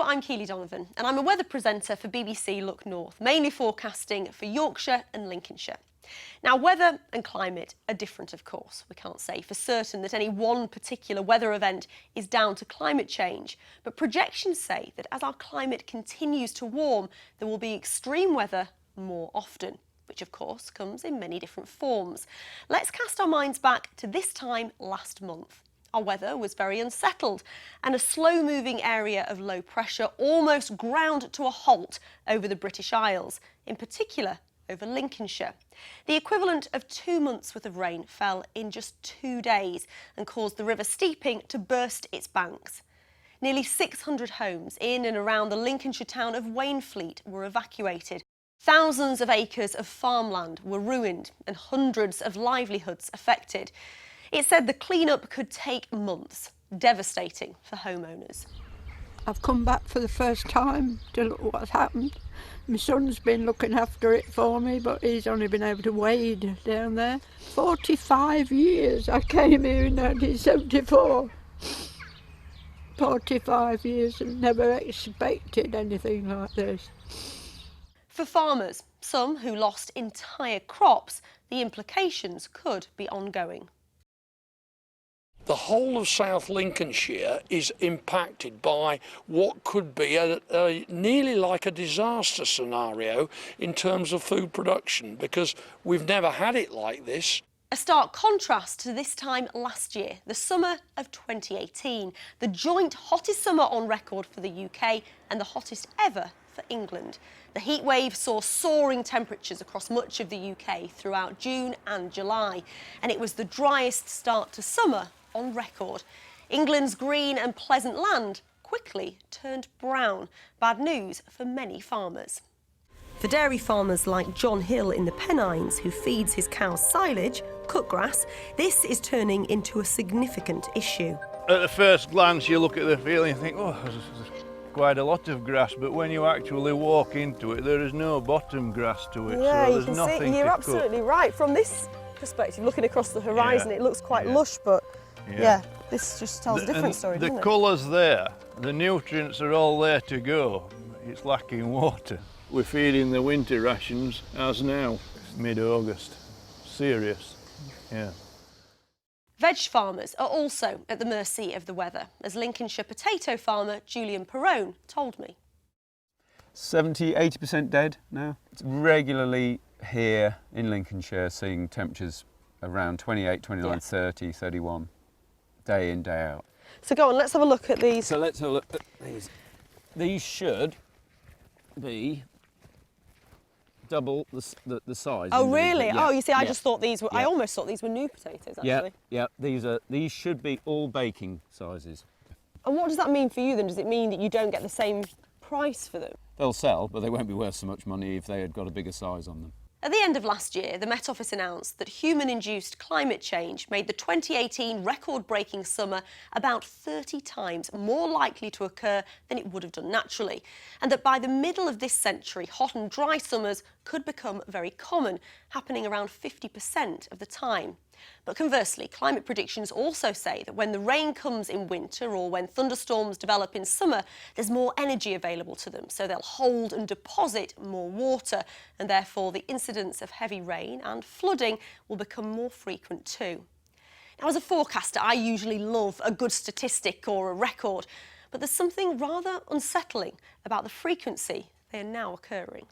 I'm Keeley Donovan and I'm a weather presenter for BBC Look North, mainly forecasting for Yorkshire and Lincolnshire. Now, weather and climate are different, of course. We can't say for certain that any one particular weather event is down to climate change, but projections say that as our climate continues to warm, there will be extreme weather more often, which of course comes in many different forms. Let's cast our minds back to this time last month. Our weather was very unsettled and a slow-moving area of low pressure almost ground to a halt over the British Isles, in particular over Lincolnshire. The equivalent of 2 months' worth of rain fell in just 2 days and caused the River Steeping to burst its banks. Nearly 600 homes in and around the Lincolnshire town of Wainfleet were evacuated. Thousands of acres of farmland were ruined and hundreds of livelihoods affected. It said the clean-up could take months, devastating for homeowners. I've come back for the first time to look what's happened. My son's been looking after it for me, but he's only been able to wade down there. 45 years. I came here in 1974. 45 years and never expected anything like this. For farmers, some who lost entire crops, the implications could be ongoing. The whole of South Lincolnshire is impacted by what could be a nearly like a disaster scenario in terms of food production, because we've never had it like this. A stark contrast to this time last year, the summer of 2018, the joint hottest summer on record for the UK and the hottest ever for England. The heatwave saw soaring temperatures across much of the UK throughout June and July, and it was the driest start to summer on record. England's green and pleasant land quickly turned brown. Bad news for many farmers. For dairy farmers like John Hill in the Pennines, who feeds his cows silage, cut grass, this is turning into a significant issue. At the first glance you look at the field and you think, oh, there's quite a lot of grass, but when you actually walk into it there is no bottom grass to it, yeah, so there's you can nothing see, you're to absolutely cut. right. From this perspective, looking across the horizon, it looks quite lush, but yeah, this just tells a different story, doesn't it? The colour's there, the nutrients are all there to go. It's lacking water. We're feeding the winter rations as now, mid-August. Serious, yeah. Veg farmers are also at the mercy of the weather, as Lincolnshire potato farmer Julian Perrone told me. 70–80% dead now. It's regularly here in Lincolnshire seeing temperatures around 28, 29, 30, 31, day in, day out. So go on, let's have a look at these. So let's have a look at these. These should be double the size. Oh really? Yeah. Oh, you see, I just thought these were, I almost thought these were new potatoes actually. Yeah, these should be all baking sizes. And what does that mean for you then? Does it mean that you don't get the same price for them? They'll sell, but they won't be worth so much money if they had got a bigger size on them. At the end of last year, the Met Office announced that human-induced climate change made the 2018 record-breaking summer about 30 times more likely to occur than it would have done naturally, and that by the middle of this century, hot and dry summers could become very common, happening around 50% of the time. But conversely, climate predictions also say that when the rain comes in winter or when thunderstorms develop in summer, there's more energy available to them, so they'll hold and deposit more water, and therefore the incidence of heavy rain and flooding will become more frequent too. Now, as a forecaster, I usually love a good statistic or a record, but there's something rather unsettling about the frequency they are now occurring.